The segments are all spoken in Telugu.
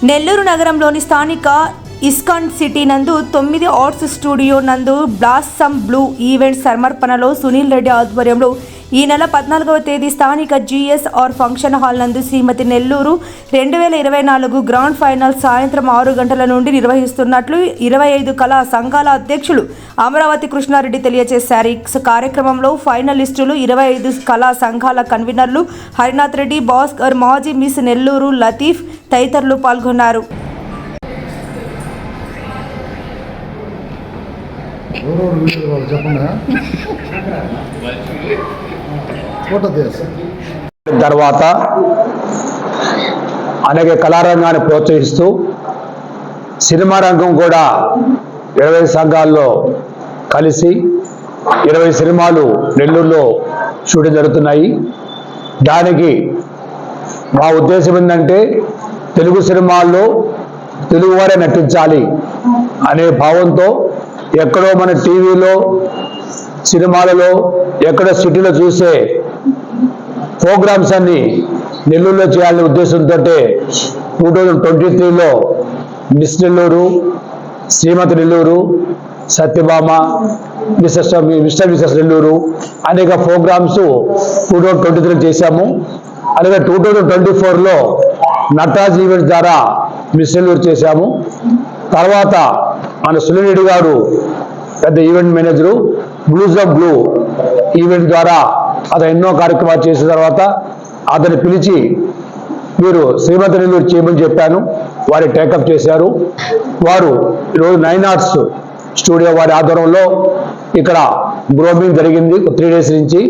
నెల్లూరు నగరంలోని స్థానిక ఇస్కాన్ సిటీ నందు 9 ఆర్ట్స్ స్టూడియో నందు బ్లాసమ్ బ్లూ ఈవెంట్ సమర్పణలో సునీల్ రెడ్డి ఆధ్వర్యంలో ఈ నెల 14వ తేదీ స్థానిక GSR ఫంక్షన్ హాల్ నందు శ్రీమతి నెల్లూరు 2024 గ్రాండ్ ఫైనల్ సాయంత్రం 6 గంటల నుండి నిర్వహిస్తున్నట్లు 25 కళా సంఘాల అధ్యక్షులు అమరావతి కృష్ణారెడ్డి తెలియజేశారు. ఈ కార్యక్రమంలో ఫైనలిస్టులు 25 కళా సంఘాల కన్వీనర్లు హరినాథ్ రెడ్డి, భాస్కర్, మాజీ మిస్ నెల్లూరు లతీఫ్ తదితరులు పాల్గొన్నారు. తర్వాత అనేక కళారంగాన్ని ప్రోత్సహిస్తూ సినిమా రంగం కూడా 20 సంఘాల్లో కలిసి 20 సినిమాలు నెల్లూరులో షూటింగ్ జరుగుతున్నాయి. దానికి మా ఉద్దేశం ఏంటంటే తెలుగు సినిమాల్లో తెలుగువారే నటించాలి అనే భావంతో ఎక్కడో మన టీవీలో సినిమాలలో ఎక్కడో సిటీలో చూసే ప్రోగ్రామ్స్ అన్ని నెల్లూరులో చేయాలనే ఉద్దేశంతో 2023లో మిస్ నెల్లూరు, శ్రీమతి నెల్లూరు, సత్యభామ, మిస్టర్ నెల్లూరు అనేక ప్రోగ్రామ్స్ 2023 చేశాము. అలాగే 2024లో నటరాజ్ ఈవెంట్ ద్వారా మిస్ నెల్లూరు చేశాము. తర్వాత మన సునీల్ రెడ్డి గారు పెద్ద ఈవెంట్ మేనేజరు, బ్లూజమ్ బ్లూ ఈవెంట్ ద్వారా అతను ఎన్నో కార్యక్రమాలు చేసిన తర్వాత అతను పిలిచి మీరు శ్రీమతి నెల్లూరు చేయమని చెప్పాను. వారు టేకప్ చేశారు. వారు ఈరోజు 9 ఆర్ట్స్ స్టూడియో వారి ఆధ్వర్యంలో ఇక్కడ గ్రోమింగ్ జరిగింది. 3 డేస్ నుంచి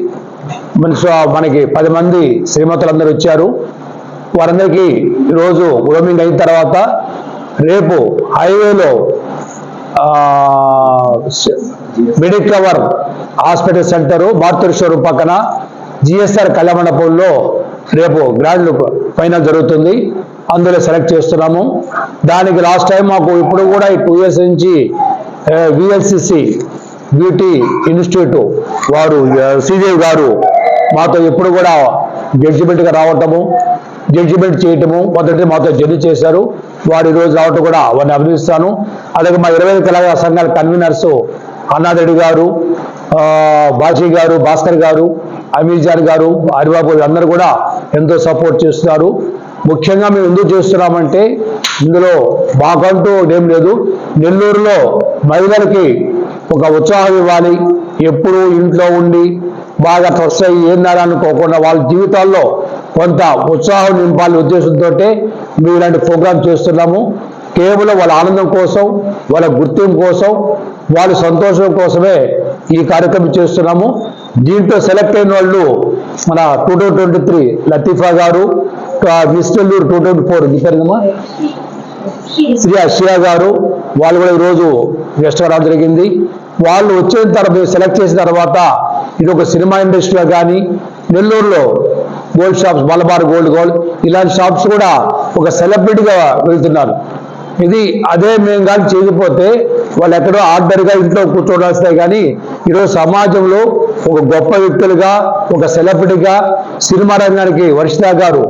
మనకి 10 మంది శ్రీమతులందరూ వచ్చారు. వారందరికీ ఈరోజు గ్రోమింగ్ అయిన తర్వాత రేపు హైవేలో మెడికవర్ హాస్పిటల్ సెంటరు మారుతూరు షోరూమ్ పక్కన GSR కళ్యాణ మండపంలో రేపు గ్రాండ్ ఫైనల్ జరుగుతుంది. అందులో సెలెక్ట్ చేస్తున్నాము. దానికి లాస్ట్ టైం మాకు ఇప్పుడు కూడా ఈ 2 years నుంచి VLCC బ్యూటీ ఇన్స్టిట్యూట్ వారు శ్రీదేవి గారు మాతో ఎప్పుడు కూడా జడ్జిమెంట్గా రావటము, జడ్జిమెంట్ చేయటము మొదటి మాతో జడ్జి చేశారు. వారు ఈరోజు రావటం కూడా వారిని అభినందిస్తాను. అలాగే మా 25 కళా సంఘాల కన్వీనర్స్ హరినాథ్ రెడ్డి గారు, బాజీ గారు, భాస్కర్ గారు, అమీర్జాన్ గారు, హరిబాబు అందరూ కూడా ఎంతో సపోర్ట్ చేస్తున్నారు. ముఖ్యంగా మేము ఎందుకు చేస్తున్నామంటే ఇందులో మాకంటూ ఏం లేదు, నెల్లూరులో మహిళలకి ఒక ఉత్సాహం ఇవ్వాలి. ఎప్పుడూ ఇంట్లో ఉండి బాగా స్ట్రెస్ అయ్యి ఏందని అనుకోకుండా వాళ్ళ జీవితాల్లో కొంత ఉత్సాహం నింపాలి ఉద్దేశంతో మేము ఇలాంటి ప్రోగ్రాం చేస్తున్నాము. కేవలం వాళ్ళ ఆనందం కోసం, వాళ్ళ గుర్తింపు కోసం, వాళ్ళ సంతోషం కోసమే ఈ కార్యక్రమం చేస్తున్నాము. దీంట్లో సెలెక్ట్ అయిన వాళ్ళు మన 2023 లతీఫా గారు, మిస్ నెల్లూరు 2024 శ్రియా గారు, వాళ్ళు కూడా ఈరోజు గెస్ట్ రావడం జరిగింది. వాళ్ళు వచ్చిన తర్వాత సెలెక్ట్ చేసిన తర్వాత ఇది ఒక సినిమా ఇండస్ట్రీలో కానీ నెల్లూరులో గోల్డ్ షాప్స్, మలబార్ గోల్డ్ ఇలాంటి షాప్స్ కూడా ఒక సెలబ్రిటీగా వెళ్తున్నారు. ఇది అదే మేము కానీ చేయకపోతే వాళ్ళు ఎక్కడో ఆర్డర్గా ఇంట్లో కూర్చోవడాల్సిందే. కానీ ఈరోజు సమాజంలో ఒక గొప్ప వ్యక్తులుగా, ఒక సెలబ్రిటీగా సినిమా రంగానికి వర్షిత గారు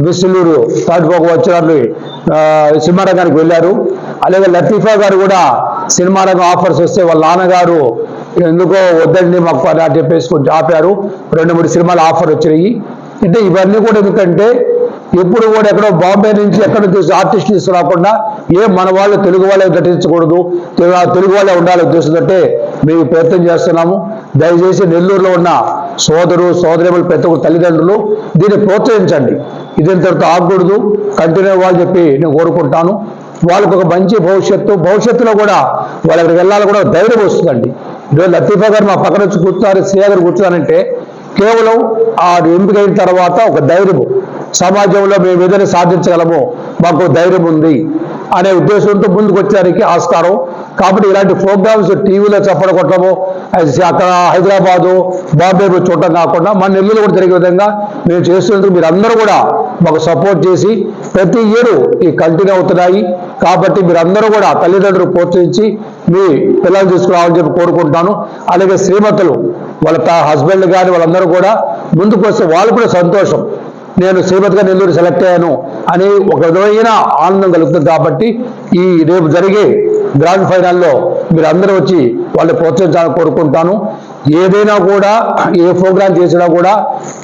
మిస్ నెల్లూరు తాటిపోక వచ్చినారు, సినిమా రంగానికి వెళ్ళారు. అలాగే లతీఫా గారు కూడా సినిమా రంగం ఆఫర్స్ వస్తే వాళ్ళ నాన్నగారు ఎందుకో వద్దండి మాకు అని చెప్పేసి కొంచెం ఆపారు. 2-3 సినిమాలు ఆఫర్ వచ్చినాయి. అంటే ఇవన్నీ కూడా ఎందుకంటే ఎప్పుడు కూడా ఎక్కడో బాంబే నుంచి ఎక్కడో చూసి ఆర్టిస్టులు తీసుకురాకుండా మన వాళ్ళు తెలుగు వాళ్ళే నటించకూడదు, తెలుగు వాళ్ళే ఉండాలి ఉద్దేశంతో మేము ప్రయత్నం చేస్తున్నాము. దయచేసి నెల్లూరులో ఉన్న సోదరులు ప్రతి ఒక్క తల్లిదండ్రులు దీన్ని ప్రోత్సహించండి. ఇదింతటితో ఆగకూడదు, కంటిన్యూ అవ్వాలని చెప్పి నేను కోరుకుంటాను. వాళ్ళకు ఒక మంచి భవిష్యత్తులో కూడా వాళ్ళకి వెళ్ళాలి కూడా ధైర్యం వస్తుందండి. ఈరోజు లతీఫా గారు మా పక్కన వచ్చి కూర్చున్నారు, శ్రీయా గారు కూర్చున్నారంటే కేవలం ఆ ఎంపికైన తర్వాత ఒక ధైర్యము, సమాజంలో మేము ఏదైనా సాధించగలము, మాకు ధైర్యం ఉంది అనే ఉద్దేశంతో ముందుకు వచ్చారికి ఆస్కారం. కాబట్టి ఇలాంటి ప్రోగ్రామ్స్ టీవీలో చెప్పడం కొట్టడము, అక్కడ హైదరాబాదు, బాంబే చూడటం కాకుండా మన నెల్లూరు కూడా జరిగే విధంగా మేము చేస్తున్నందుకు మీరు అందరూ కూడా మాకు సపోర్ట్ చేసి ప్రతి ఇయర్ ఈ కంటిన్యూ అవుతున్నాయి. కాబట్టి మీరందరూ కూడా తల్లిదండ్రులు ప్రోత్సహించి మీ పిల్లలు తీసుకురావాలని చెప్పి కోరుకుంటాను. అలాగే శ్రీమతులు వాళ్ళ హస్బెండ్ కానీ వాళ్ళందరూ కూడా ముందుకు వస్తే వాళ్ళు కూడా సంతోషం. నేను శ్రీమతిగా నెల్లూరు సెలెక్ట్ అయ్యాను అని ఒక విధమైన ఆనందం కలుగుతుంది. కాబట్టి ఈ రేపు జరిగే గ్రాండ్ ఫైనల్లో మీరు అందరూ వచ్చి వాళ్ళు ప్రోత్సహించాలని కోరుకుంటాను. ఏదైనా కూడా ఏ ప్రోగ్రాం చేసినా కూడా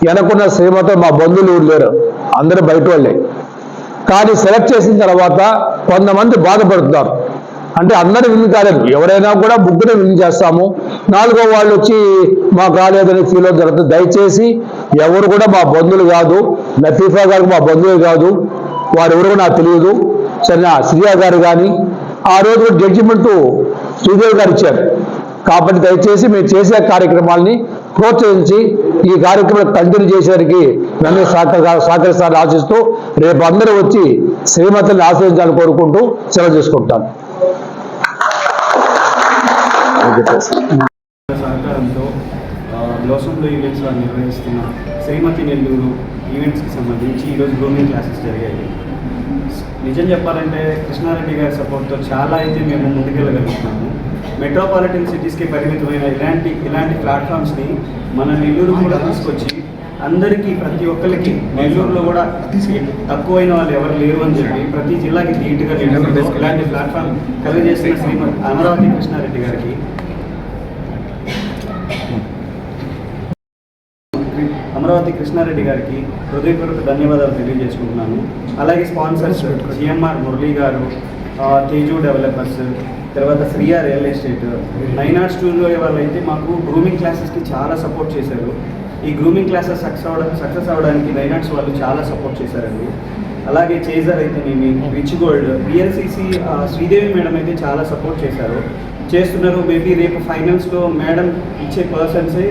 వెనకున్న శ్రీమతి మా బంధువులు లేరు, అందరూ బయట వాళ్ళే. కానీ సెలెక్ట్ చేసిన తర్వాత కొంతమంది బాధపడుతున్నారు. అంటే అందరూ విన్ కాలేదు, ఎవరైనా కూడా ముగ్గురే విన్ చేస్తాము, నాలుగో వాళ్ళు వచ్చి మాకు రాలేదని ఫీల్ అవుతుంది జరుగుతుంది. దయచేసి ఎవరు కూడా మా బంధువులు కాదు, లతీఫా గారికి మా బంధువులు కాదు, వారు ఎవరు నాకు తెలియదు. సరే శ్రీయా గారు కానీ ఆ రోజు జడ్జిమెంట్ శ్రీదేవి గారు ఇచ్చారు. కాబట్టి దయచేసి మేము చేసే కార్యక్రమాలని ప్రోత్సహించి ఈ కార్యక్రమం కంటిన్యూ చేసేవారికి నన్ను సహకరిస్తారని ఆశిస్తూ రేపు అందరూ వచ్చి శ్రీమతిని ఆశ్రయించాలని కోరుకుంటూ సెలవు చేసుకుంటాను. సహకారంతో బ్లాసంలో ఈవెంట్స్ నిర్వహిస్తున్న శ్రీమతి నెల్లూరు ఈవెంట్స్కి సంబంధించి ఈరోజు గ్రూమింగ్ క్లాసెస్ జరిగాయి. నిజం చెప్పాలంటే కృష్ణారెడ్డి గారి సపోర్ట్తో చాలా అయితే మేము ముందుకెళ్ళగలుగుతున్నాము. మెట్రోపాలిటన్ సిటీస్కి పరిమితమైన ఇలాంటి ప్లాట్ఫామ్స్ని మన నెల్లూరు కూడా తీసుకొచ్చి అందరికీ ప్రతి ఒక్కరికి నెల్లూరులో కూడా తక్కువైన వాళ్ళు ఎవరు లేరు అని చెప్పి ప్రతి జిల్లాకి ధీటుగా ఇలాంటి ప్లాట్ఫామ్ కలిగజేస్తున్న శ్రీమతి అమరావతి కృష్ణారెడ్డి గారికి హృదయపూర్వక ధన్యవాదాలు తెలియజేసుకుంటున్నాను. అలాగే స్పాన్సర్స్ జిఎంఆర్ మురళీ గారు, తేజు డెవలపర్స్, తర్వాత శ్రీయా రియల్ ఎస్టేట్, 9 స్టూడియో వాళ్ళైతే మాకు గ్రూమింగ్ క్లాసెస్కి చాలా సపోర్ట్ చేశారు. ఈ గ్రూమింగ్ క్లాసెస్ సక్సెస్ అవ్వడానికి 9 వాళ్ళు చాలా సపోర్ట్ చేశారండి. అలాగే చేజర్ అయితేనేమి, రిచ్ గోల్డ్, బిఎల్సిసి శ్రీదేవి మేడం అయితే చాలా సపోర్ట్ చేస్తున్నారు. మేబీ రేపు ఫైనల్స్లో మేడం ఇచ్చే పర్సన్సే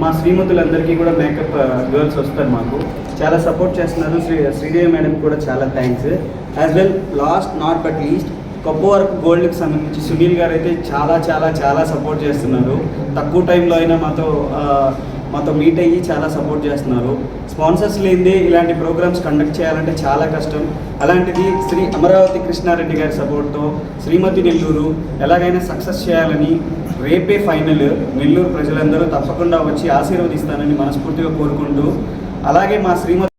మా శ్రీమతులందరికీ కూడా మేకప్ గర్ల్స్ వస్తారు, మాకు చాలా సపోర్ట్ చేస్తున్నారు. శ్రీదేవి మేడం కూడా చాలా thanks. As well last not but least Koppavarapu గోల్డ్కి సంబంధించి సునీల్ గారు అయితే చాలా చాలా చాలా సపోర్ట్ చేస్తున్నారు. తక్కువ టైంలో అయినా మాతో మీట్ అయ్యి చాలా సపోర్ట్ చేస్తున్నారు. స్పాన్సర్స్ లేనిదే ఇలాంటి ప్రోగ్రామ్స్ కండక్ట్ చేయాలంటే చాలా కష్టం. అలాంటిది శ్రీ అమరావతి కృష్ణారెడ్డి గారి సపోర్ట్తో శ్రీమతి నెల్లూరు ఎలాగైనా సక్సెస్ చేయాలని రేపే ఫైనల్ నెల్లూరు ప్రజలందరూ తప్పకుండా వచ్చి ఆశీర్వదిస్తానని మనస్ఫూర్తిగా కోరుకుంటూ, అలాగే మా శ్రీమతి